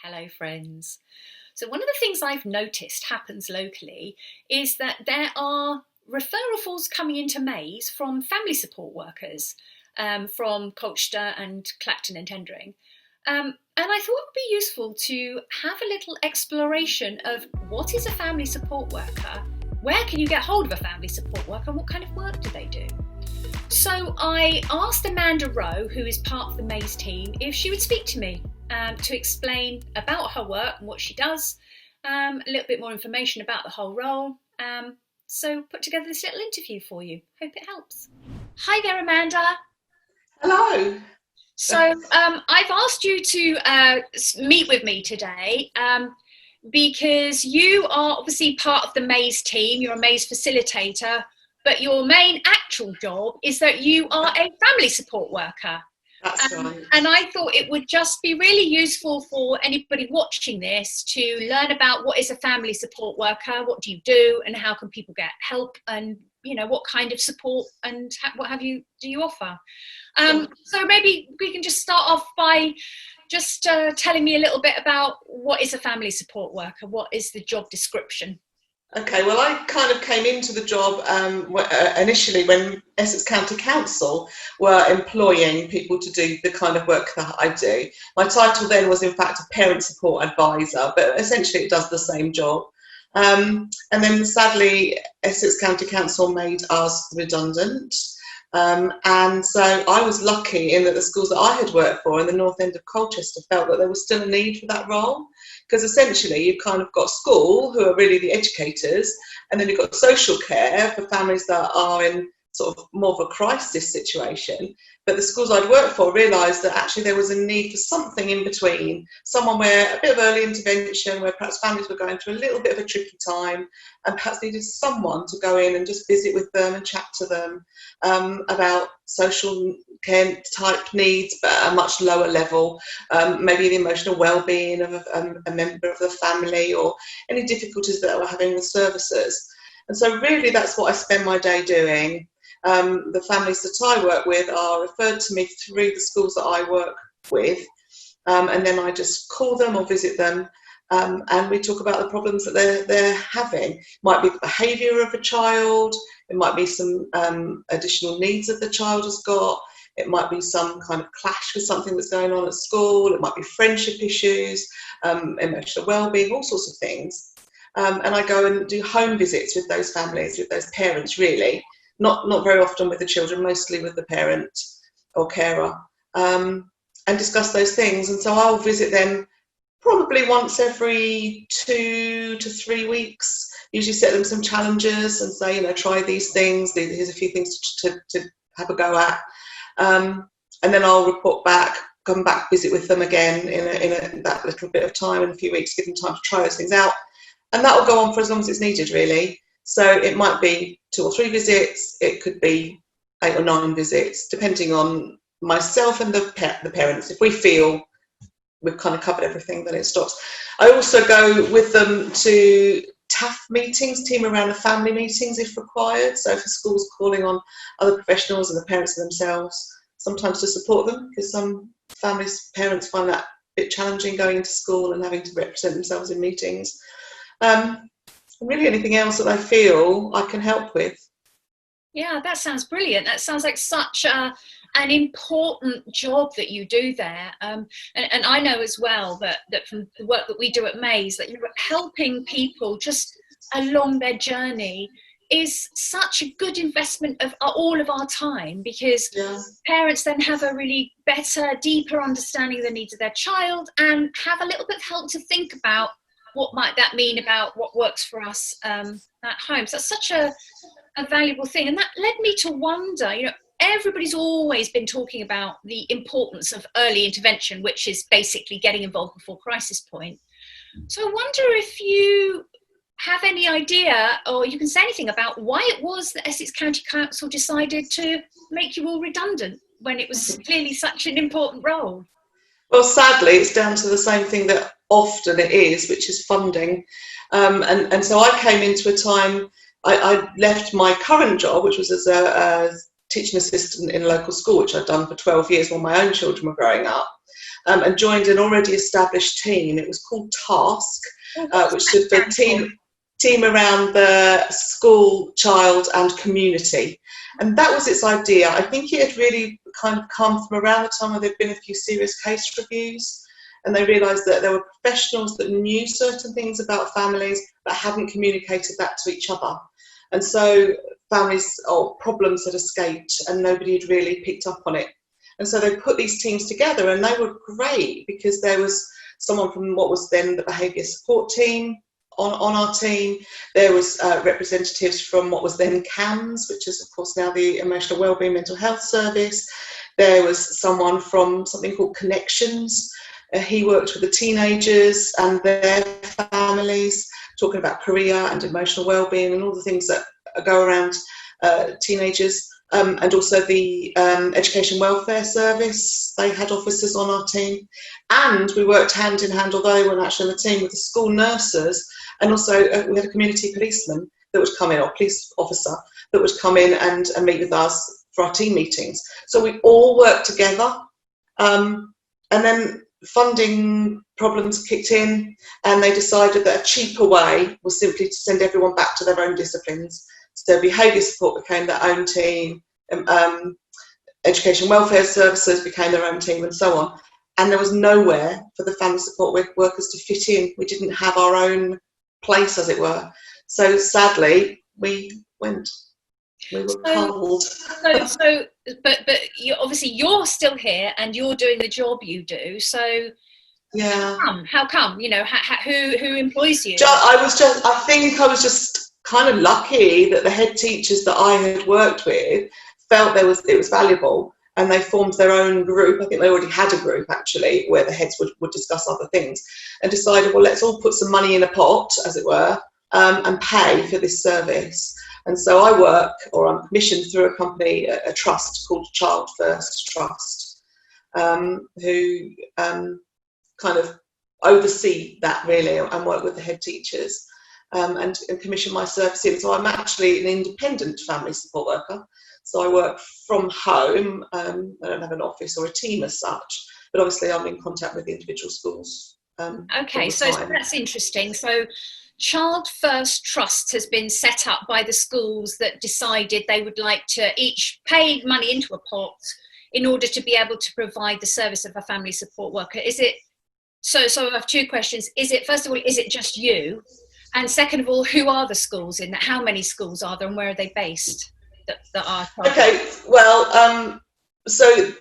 Hello, friends. So, one of the things I've noticed happens locally is that there are referral forms coming into Maze from family support workers from Colchester and Clacton and Tendring. And I thought it would be useful to have a little exploration of what is a family support worker, where can you get hold of a family support worker, and what kind of work do they do? So I asked Amanda Rowe, who is part of the Maze team, if she would speak to me to explain about her work and what she does, a little bit more information about the whole role. So put together this little interview for you. Hope it helps. Hi there, Amanda. Hello. So I've asked you to meet with me today because you are obviously part of the Maze team. You're a Maze facilitator, but your main actual job is that you are a family support worker. That's right. And I thought it would just be really useful for anybody watching this to learn about what is a family support worker, what do you do, and how can people get help, and what kind of support and what have you do you offer. So maybe we can just start off by just telling me a little bit about what is a family support worker, what is the job description? Okay, well, I kind of came into the job initially when Essex County Council were employing people to do the kind of work that I do. My title then was, in fact, a parent support advisor, but essentially it does the same job. And then sadly, Essex County Council made us redundant. And so I was lucky in that the schools that I had worked for in the north end of Colchester felt that there was still a need for that role, because essentially you've kind of got school, who are really the educators, and then you've got social care for families that are in sort of more of a crisis situation. But the schools I'd worked for realised that actually there was a need for something in between, someone where a bit of early intervention, where perhaps families were going through a little bit of a tricky time and perhaps needed someone to go in and just visit with them and chat to them about social care type needs, but at a much lower level, maybe the emotional well-being of a member of the family, or any difficulties that we're having with services. And so really that's what I spend my day doing. The families that I work with are referred to me through the schools that I work with, and then I just call them or visit them, and we talk about the problems that they're having. It might be the behaviour of a child, it might be some additional needs that the child has got, it might be some kind of clash with something that's going on at school, it might be friendship issues, emotional well-being, all sorts of things. And I go and do home visits with those families, with those parents, really. Not very often with the children, mostly with the parent or carer, and discuss those things. And so I'll visit them probably once every 2 to 3 weeks, usually set them some challenges and say, try these things, here's a few things to have a go at. And then I'll report back, come back, visit with them again in that little bit of time, in a few weeks, give them time to try those things out. And that will go on for as long as it's needed, really. So it might be 2 or 3 visits, it could be 8 or 9 visits, depending on myself and the parents. If we feel we've kind of covered everything, then it stops. I also go with them to TAF meetings, team around the family meetings, if required. So for schools calling on other professionals and the parents themselves, sometimes to support them, because some families' parents find that a bit challenging going into school and having to represent themselves in meetings. Really anything else that I feel I can help with. Yeah, that sounds brilliant. That sounds like such an important job that you do there. And I know as well that from the work that we do at Maze, that you're helping people just along their journey is such a good investment of all of our time, because parents then have a really better, deeper understanding of the needs of their child and have a little bit of help to think about what might that mean about what works for us at home. So that's such a valuable thing. And that led me to wonder, everybody's always been talking about the importance of early intervention, which is basically getting involved before crisis point. So I wonder if you have any idea, or you can say anything about why it was that Essex County Council decided to make you all redundant when it was clearly such an important role. Well, sadly, it's down to the same thing that often it is, which is funding. And so I came into a time, I left my current job, which was as a teaching assistant in a local school, which I'd done for 12 years while my own children were growing up. and joined an already established team. It was called Task, which stood for team around the school, child and community. And that was its idea. I think it had really kind of come from around the time where there'd been a few serious case reviews, and they realised that there were professionals that knew certain things about families but hadn't communicated that to each other. And so families or problems had escaped and nobody had really picked up on it. And so they put these teams together, and they were great because there was someone from what was then the behaviour support team on our team. There was representatives from what was then CAMS, which is of course now the Emotional Wellbeing Mental Health Service. There was someone from something called Connections. He worked with the teenagers and their families, talking about career and emotional wellbeing and all the things that go around teenagers. And also the Education Welfare Service, they had officers on our team. And we worked hand in hand, although they weren't actually on the team, with the school nurses. And also we had a community policeman that would come in, or police officer, that would come in and meet with us for our team meetings. So we all worked together. And then funding problems kicked in, and they decided that a cheaper way was simply to send everyone back to their own disciplines. So behaviour support became their own team, education welfare services became their own team, and so on. And there was nowhere for the family support workers to fit in. We didn't have our own place, as it were. So sadly, we went. We were cold. But obviously you're still here and you're doing the job you do. So yeah, how come? You know, who employs you? I think I was just kind of lucky that the head teachers that I had worked with felt it was valuable, and they formed their own group. I think they already had a group actually where the heads would discuss other things, and decided, well, let's all put some money in a pot, as it were, and pay for this service. And so I work, or I'm commissioned through a company, a trust called Child First Trust, who kind of oversee that really, and work with the head teachers, and commission my service in. So I'm actually an independent family support worker. So I work from home. I don't have an office or a team as such, but obviously I'm in contact with the individual schools. Okay, so that's interesting. So Child First Trust has been set up by the schools that decided they would like to each pay money into a pot in order to be able to provide the service of a family support worker. Is it so I have two questions. Is it, first of all, is it just you? And second of all, who are the schools in that? How many schools are there and where are they based that are? Okay, well, so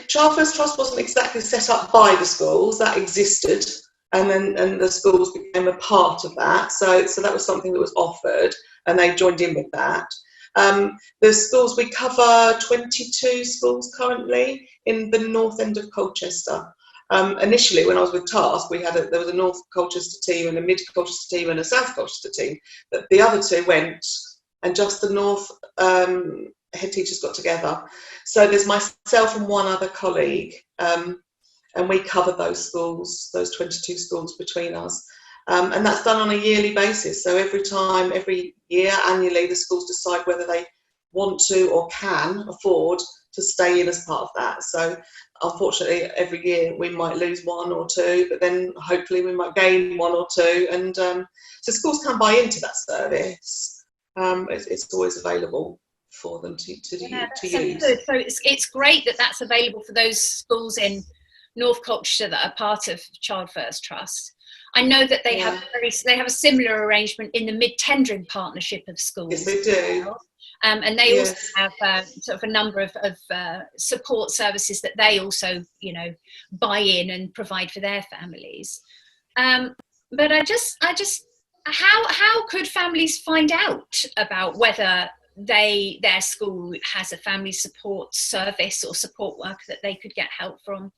Child First Trust wasn't exactly set up by the schools, that existed. And the schools became a part of that. So that was something that was offered, and they joined in with that. The schools, we cover 22 schools currently in the north end of Colchester. Initially, when I was with Task, there was a North Colchester team and a Mid Colchester team and a South Colchester team. But the other two went, and just the North head teachers got together. So there's myself and one other colleague. And we cover those schools, those 22 schools between us. And that's done on a yearly basis. So every year, annually, the schools decide whether they want to or can afford to stay in as part of that. So unfortunately, every year we might lose one or two, but then hopefully we might gain one or two. And so schools can buy into that service. It's always available for them to use. Good. So it's great that that's available for those schools in North Colchester that are part of Child First Trust. I know that they have a similar arrangement in the Mid-Tendring Partnership of Schools. Yes, they do. And they also have sort of a number of support services that they also, buy in and provide for their families. But I just, how could families find out about whether their school has a family support service or support worker that they could get help from?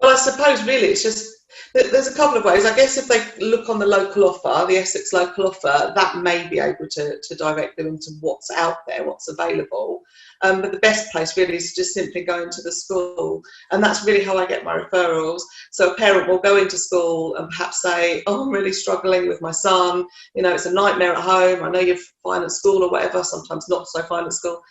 Well, I suppose really it's just, there's a couple of ways. I guess if they look on the local offer, the Essex local offer, that may be able to direct them into what's out there, what's available. But the best place really is just simply going to the school. And that's really how I get my referrals. So a parent will go into school and perhaps say, oh, I'm really struggling with my son. It's a nightmare at home. I know you're fine at school or whatever, sometimes not so fine at school.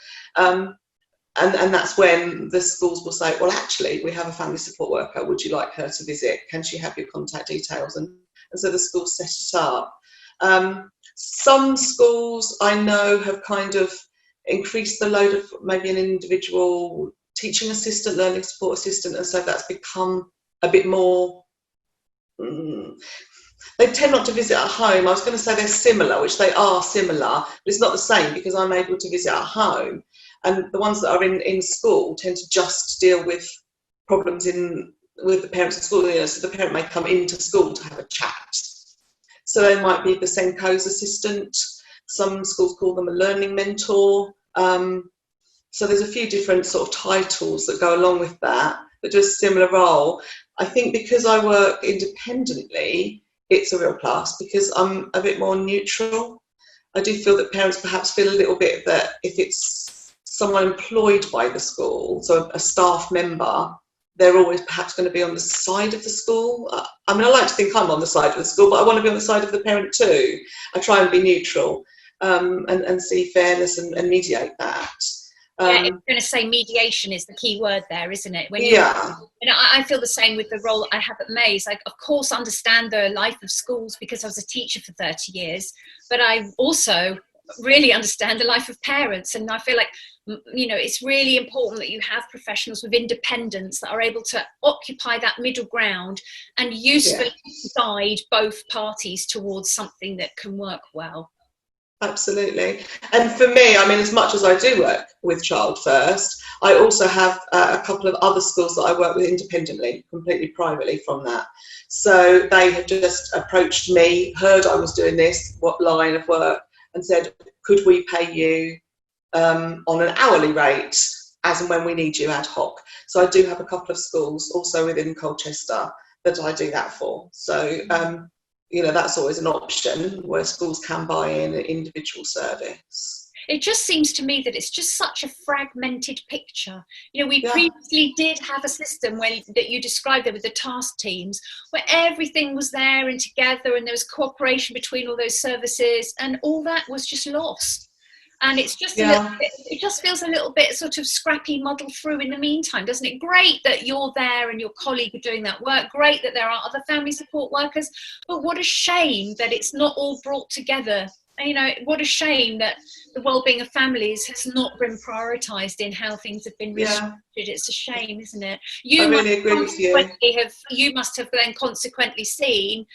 And that's when the schools will say, well, actually, we have a family support worker. Would you like her to visit? Can she have your contact details? And so the schools set it up. Some schools I know have kind of increased the load of maybe an individual teaching assistant, learning support assistant, and so that's become a bit more. They tend not to visit at home. I was going to say they're similar, which they are similar, but it's not the same because I'm able to visit at home. And the ones that are in school tend to just deal with problems with the parents at school. So the parent may come into school to have a chat. So they might be the Senko's assistant. Some schools call them a learning mentor. So there's a few different sort of titles that go along with that do a similar role. I think because I work independently, it's a real plus because I'm a bit more neutral. I do feel that parents perhaps feel a little bit that if it's someone employed by the school, so a staff member, they're always perhaps going to be on the side of the school. I mean, I like to think I'm on the side of the school, but I want to be on the side of the parent too. I try and be neutral and see fairness and mediate that. Yeah, I was going to say mediation is the key word there, isn't it? When I feel the same with the role I have at Mays. I, of course, understand the life of schools because I was a teacher for 30 years, but I also really understand the life of parents. And I feel like, it's really important that you have professionals with independence that are able to occupy that middle ground and usefully guide both parties towards something that can work well. Absolutely. And for me, I mean, as much as I do work with Child First, I also have a couple of other schools that I work with independently, completely privately from that. So they have just approached me, heard I was doing this, what line of work, and said, could we pay you on an hourly rate as and when we need you ad hoc? So I do have a couple of schools also within Colchester that I do that for. So that's always an option where schools can buy in an individual service. It just seems to me that it's just such a fragmented picture. We previously did have a system that you described there with the task teams, where everything was there and together and there was cooperation between all those services, and all that was just lost. And it's just it just feels a little bit sort of scrappy, muddled through in the meantime, doesn't it? Great that you're there and your colleague are doing that work. Great that there are other family support workers. But what a shame that it's not all brought together. What a shame that the well-being of families has not been prioritised in how things have been restructured. It's a shame, isn't it? I really agree with you. You must have then consequently seen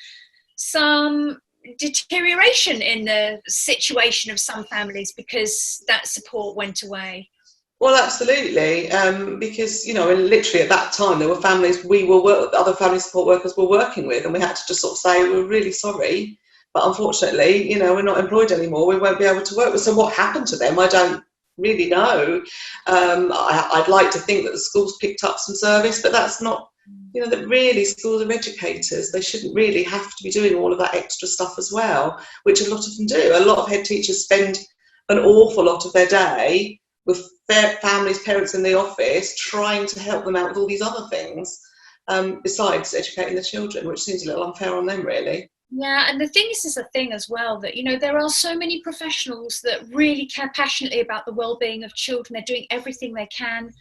some deterioration in the situation of some families because that support went away. Well, absolutely, because literally at that time there were families other family support workers were working with, and we had to just sort of say we're really sorry, but unfortunately, we're not employed anymore. We won't be able to work with. So what happened to them? I don't really know. I'd like to think that the schools picked up some service, but that's not. That really schools are educators. They shouldn't really have to be doing all of that extra stuff as well, which a lot of them do. A lot of head teachers spend an awful lot of their day with their families, parents in the office, trying to help them out with all these other things, besides educating the children, which seems a little unfair on them, really. Yeah, and the thing is a thing as well that, there are so many professionals that really care passionately about the well-being of children. They're doing everything they can.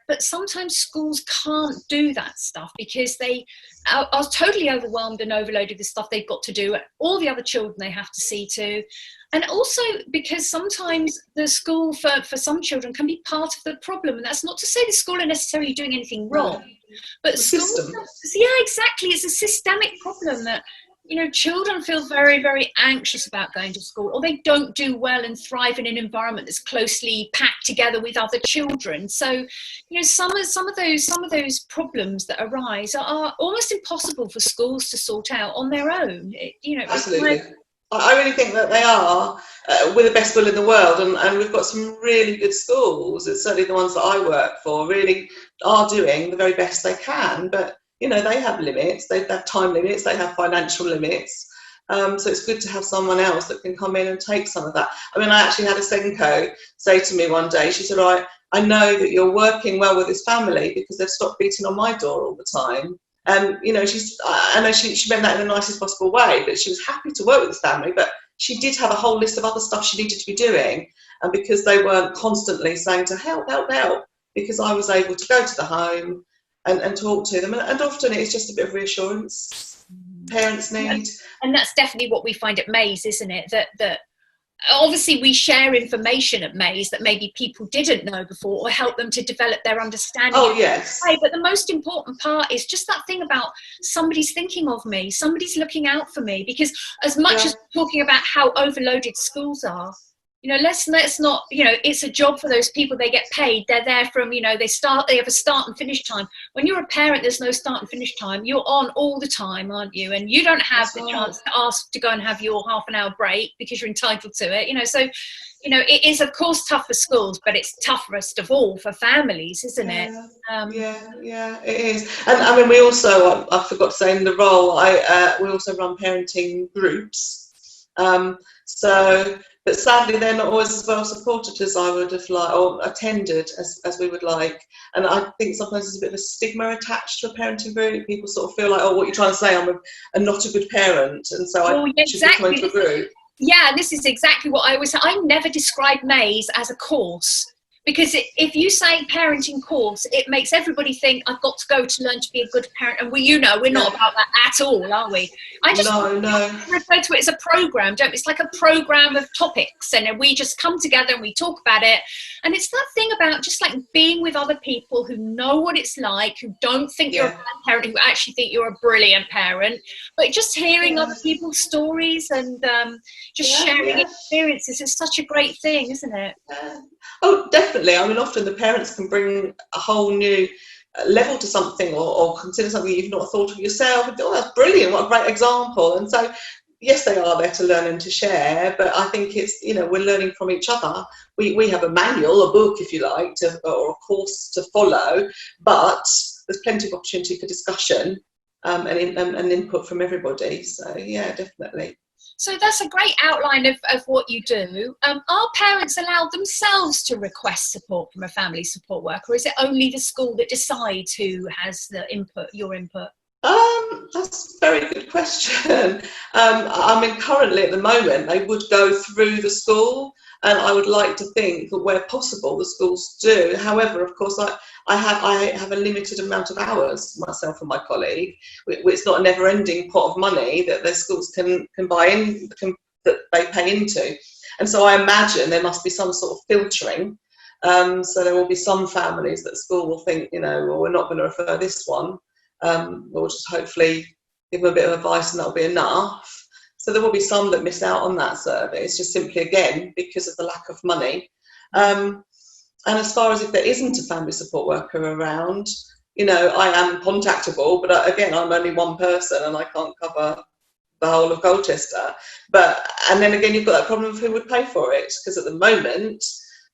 But sometimes schools can't do that stuff because they are totally overwhelmed and overloaded with stuff they've got to do, all the other children they have to see to. And also because sometimes the school for some children can be part of the problem. And that's not to say the school are necessarily doing anything wrong. But the system. Yeah, exactly. It's a systemic problem that children feel very, very anxious about going to school, or they don't do well and thrive in an environment that's closely packed together with other children. So, some of those problems that arise are almost impossible for schools to sort out on their own. Absolutely. I really think that they are with the best will in the world, and we've got some really good schools. It's certainly the ones that I work for really are doing the very best they can, but they have limits, they have time limits, they have financial limits. So it's good to have someone else that can come in and take some of that. I mean, I actually had a Senko say to me one day, she said, I know that you're working well with this family because they've stopped beating on my door all the time. And, I know she meant that in the nicest possible way, but she was happy to work with this family, but she did have a whole list of other stuff she needed to be doing. And because they weren't constantly saying to help, because I was able to go to the home and talk to them. And often it's just a bit of reassurance parents need. And that's definitely what we find at Maze, isn't it? That obviously we share information at Maze that maybe people didn't know before, or help them to develop their understanding. Oh, yes. But the most important part is just that thing about somebody's thinking of me, somebody's looking out for me. Because as much as talking about how overloaded schools are, let's not, it's a job for those people. They get paid. They're there from, they have a start and finish time. When you're a parent, there's no start and finish time. You're on all the time, aren't you? And you don't have the chance to ask to go and have your half an hour break because you're entitled to it. So, it is of course tough for schools, but it's toughest of all for families, isn't it? Yeah, it is. And I mean, we also, I forgot to say in the role, we also run parenting groups. But sadly, they're not always as well supported as I would have liked, or attended as we would like. And I think sometimes there's a bit of a stigma attached to a parenting group. People sort of feel like, oh, what you're trying to say, I'm not a good parent, and so I should be coming to a group. Yeah, this is exactly what I always say. I never describe Maze as a course. Because if you say parenting course, it makes everybody think I've got to go to learn to be a good parent. And we're not about that at all, are we? I just refer to it as a program, don't we? It's like a program of topics, and we just come together and we talk about it. And it's that thing about just like being with other people who know what it's like, who don't think you're a bad parent, who actually think you're a brilliant parent, but just hearing other people's stories and sharing experiences is such a great thing, isn't it? Oh, definitely. I mean, often the parents can bring a whole new level to something, or consider something you've not thought of yourself. Oh, that's brilliant. What a great example. And so, yes, they are there to learn and to share, but I think it's, we're learning from each other. We have a manual, a book, if you like, or a course to follow, but there's plenty of opportunity for discussion and input from everybody. So, yeah, definitely. So that's a great outline of what you do. Are parents allowed themselves to request support from a family support worker, or is it only the school that decides who has the input, your input? That's a very good question. I mean, currently at the moment, they would go through the school, and I would like to think that where possible, the schools do. However, of course, I have a limited amount of hours, myself and my colleague. It's not a never-ending pot of money that the schools can buy in, that they pay into. And so I imagine there must be some sort of filtering. So there will be some families that school will think, well, we're not going to refer this one. We'll just hopefully give them a bit of advice and that'll be enough. So there will be some that miss out on that service, just simply, again, because of the lack of money. And as far as if there isn't a family support worker around, I am contactable, but again, I'm only one person and I can't cover the whole of Colchester. And then again, you've got that problem of who would pay for it, because at the moment,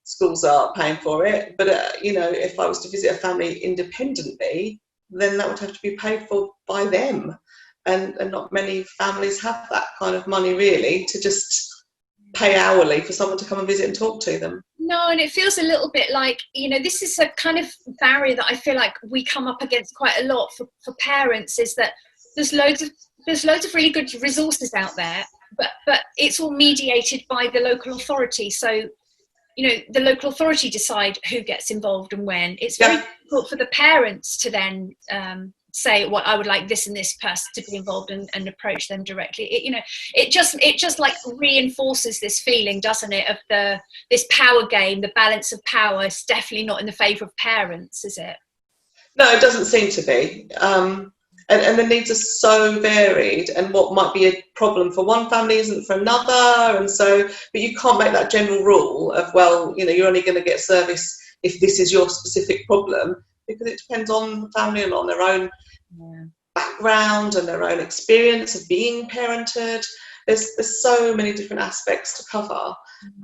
schools are paying for it. But, if I was to visit a family independently, then that would have to be paid for by them. And not many families have that kind of money, really, to just pay hourly for someone to come and visit and talk to them. No, and it feels a little bit like, this is a kind of barrier that I feel like we come up against quite a lot for parents, is that there's loads of really good resources out there, but it's all mediated by the local authority. So, the local authority decide who gets involved and when. It's very difficult for the parents to then say, well, I would like this and this person to be involved and approach them directly. It just like reinforces this feeling, doesn't it, of this power game. The balance of power is definitely not in the favour of parents, is it? No, it doesn't seem to be. And the needs are so varied, and what might be a problem for one family isn't for another, and so, but you can't make that general rule of, well, you're only going to get service if this is your specific problem, because it depends on the family and on their own background and their own experience of being parented. There's so many different aspects to cover.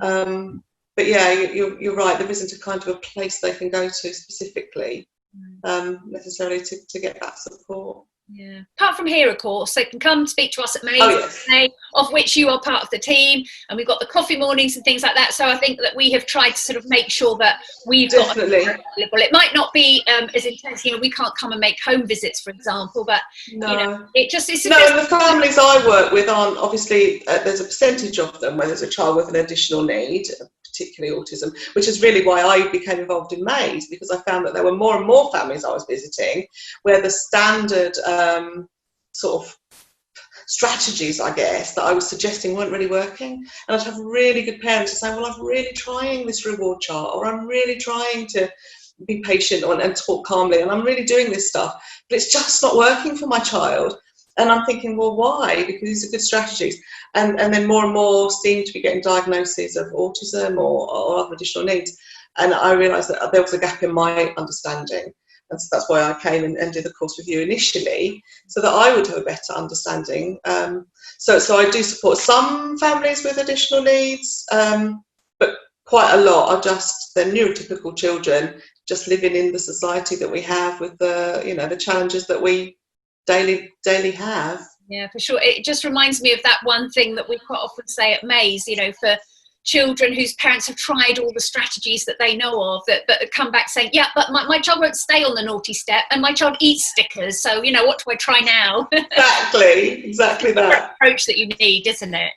But yeah, you're right, there isn't a kind of a place they can go to specifically necessarily to get that support. Yeah. Apart from here, of course, they can come speak to us at Maze, of which you are part of the team, and we've got the coffee mornings and things like that. So I think that we have tried to sort of make sure that we've got available. It might not be as intense. We can't come and make home visits, for example, but the families I work with aren't, obviously there's a percentage of them where there's a child with an additional need, particularly autism, which is really why I became involved in Maze, because I found that there were more and more families I was visiting where the standard sort of strategies, I guess, that I was suggesting weren't really working. And I'd have really good parents who say, well, I'm really trying this reward chart, or I'm really trying to be patient and talk calmly, and I'm really doing this stuff, but it's just not working for my child. And I'm thinking, well, why? Because these are good strategies. And then more and more seem to be getting diagnoses of autism or other additional needs. And I realised that there was a gap in my understanding. And so that's why I came and did the course with you initially, so that I would have a better understanding. So I do support some families with additional needs, but quite a lot are just, they're neurotypical children, just living in the society that we have with the challenges that we daily have. Yeah, for sure. It just reminds me of that one thing that we quite often say at Maze, for children whose parents have tried all the strategies that they know of, but come back saying, yeah, but my child won't stay on the naughty step, and my child eats stickers, so what do I try now? Exactly that approach that you need, isn't it?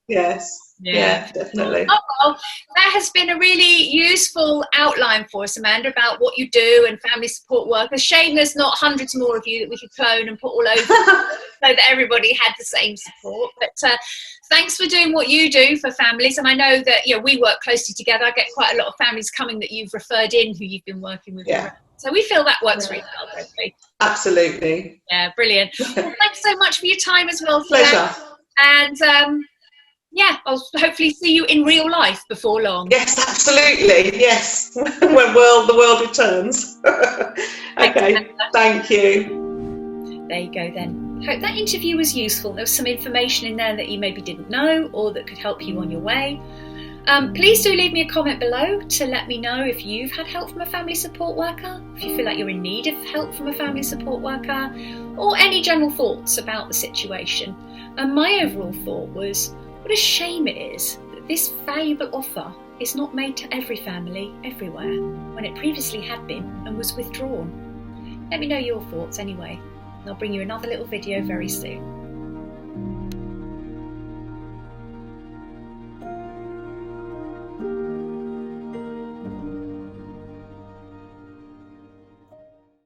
Yes. Yeah, definitely. Oh, well, that has been a really useful outline for us, Amanda, about what you do and family support work. A shame there's not hundreds more of you that we could clone and put all over so that everybody had the same support. But thanks for doing what you do for families. And I know that we work closely together. I get quite a lot of families coming that you've referred in who you've been working with. Yeah. So we feel that works really well, don't we? Absolutely. Yeah, brilliant. Well, thanks so much for your time as well. Pleasure. And I'll hopefully see you in real life before long. Yes, absolutely. Yes, when the world returns. Okay, thank you. There you go then. Hope that interview was useful. There was some information in there that you maybe didn't know or that could help you on your way. Please do leave me a comment below to let me know if you've had help from a family support worker, if you feel like you're in need of help from a family support worker, or any general thoughts about the situation. And my overall thought was, what a shame it is that this valuable offer is not made to every family everywhere, when it previously had been and was withdrawn. Let me know your thoughts anyway, and I'll bring you another little video very soon.